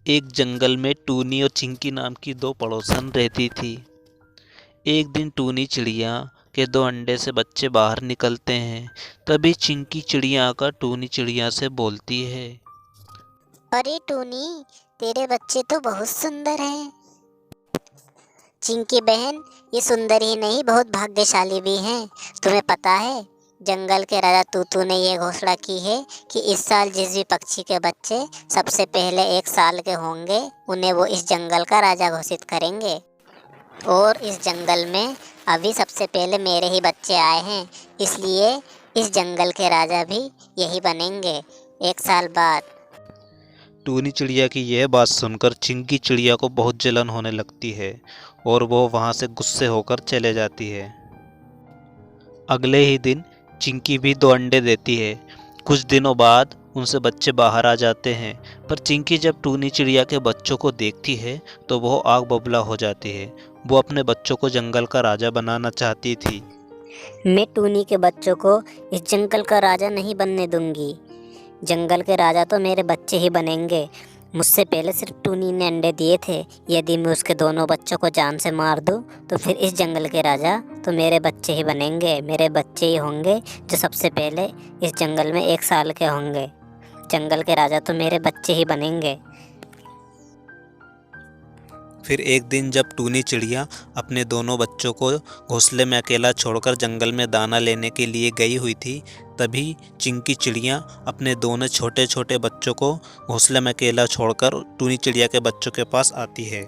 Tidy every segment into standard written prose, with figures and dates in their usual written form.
एक जंगल में टूनी और चिंकी नाम की दो पड़ोसन रहती थी। एक दिन टूनी चिड़िया के दो अंडे से बच्चे बाहर निकलते हैं। तभी चिंकी चिड़िया आकर टूनी चिड़िया से बोलती है। अरे टूनी, तेरे बच्चे तो बहुत सुंदर हैं। चिंकी बहन, ये सुंदर ही नहीं बहुत भाग्यशाली भी हैं। तुम्हें पता है, जंगल के राजा तूतू ने ये घोषणा की है कि इस साल जिस भी पक्षी के बच्चे सबसे पहले 1 साल के होंगे उन्हें वो इस जंगल का राजा घोषित करेंगे। और इस जंगल में अभी सबसे पहले मेरे ही बच्चे आए हैं, इसलिए इस जंगल के राजा भी यही बनेंगे 1 साल बाद। टूनी चिड़िया की यह बात सुनकर चिंकी चिड़िया को बहुत जलन होने लगती है और वो वहाँ से गुस्से होकर चले जाती है। अगले ही दिन चिंकी भी दो अंडे देती है। कुछ दिनों बाद उनसे बच्चे बाहर आ जाते हैं, पर चिंकी जब टूनी चिड़िया के बच्चों को देखती है तो वो आग बबूला हो जाती है। वो अपने बच्चों को जंगल का राजा बनाना चाहती थी। मैं टूनी के बच्चों को इस जंगल का राजा नहीं बनने दूंगी। जंगल के राजा तो मेरे बच्चे ही बनेंगे। मुझसे पहले सिर्फ टूनी ने अंडे दिए थे। यदि मैं उसके दोनों बच्चों को जान से मार दूं तो फिर इस जंगल के राजा तो मेरे बच्चे ही बनेंगे। मेरे बच्चे ही होंगे जो सबसे पहले इस जंगल में 1 साल के होंगे। जंगल के राजा तो मेरे बच्चे ही बनेंगे। फिर एक दिन जब टूनी चिड़िया अपने दोनों बच्चों को घोंसले में अकेला छोड़कर जंगल में दाना लेने के लिए गई हुई थी, तभी चिंकी चिड़िया अपने दोनों छोटे छोटे बच्चों को घोंसले में अकेला छोड़कर टूनी चिड़िया के बच्चों के पास आती है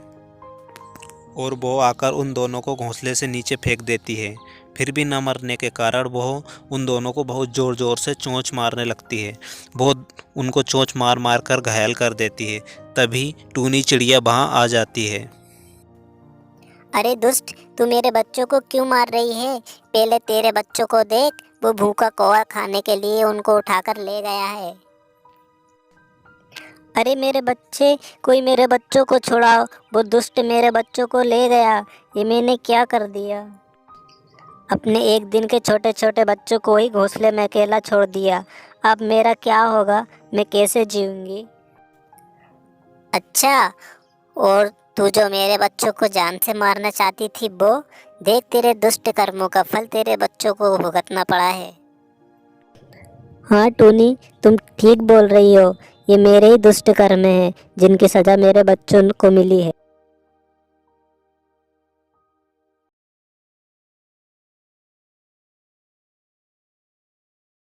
और वो आकर उन दोनों को घोंसले से नीचे फेंक देती है। फिर भी न मरने के कारण वो उन दोनों को बहुत ज़ोर ज़ोर से चोंच मारने लगती है। वो उनको चोंच मार मार कर घायल कर देती है। तभी टूनी चिड़िया वहाँ आ जाती है। अरे दुष्ट, तू मेरे बच्चों को क्यों मार रही है? पहले तेरे बच्चों को देख, वो भूखा कौवा खाने के लिए उनको उठाकर ले गया है। अरे मेरे बच्चे, कोई मेरे बच्चों को छुड़ाओ, वो दुष्ट मेरे बच्चों को ले गया। ये मैंने क्या कर दिया? अपने एक दिन के छोटे छोटे बच्चों को ही घोंसले में अकेला छोड़ दिया। अब मेरा क्या होगा? मैं कैसे जीऊंगी? अच्छा, और तू जो मेरे बच्चों को जान से मारना चाहती थी, वो देख, तेरे दुष्ट कर्मों का फल तेरे बच्चों को भुगतना पड़ा है। हाँ टूनी, तुम ठीक बोल रही हो। ये मेरे ही दुष्ट कर्म हैं जिनकी सज़ा मेरे बच्चों को मिली है।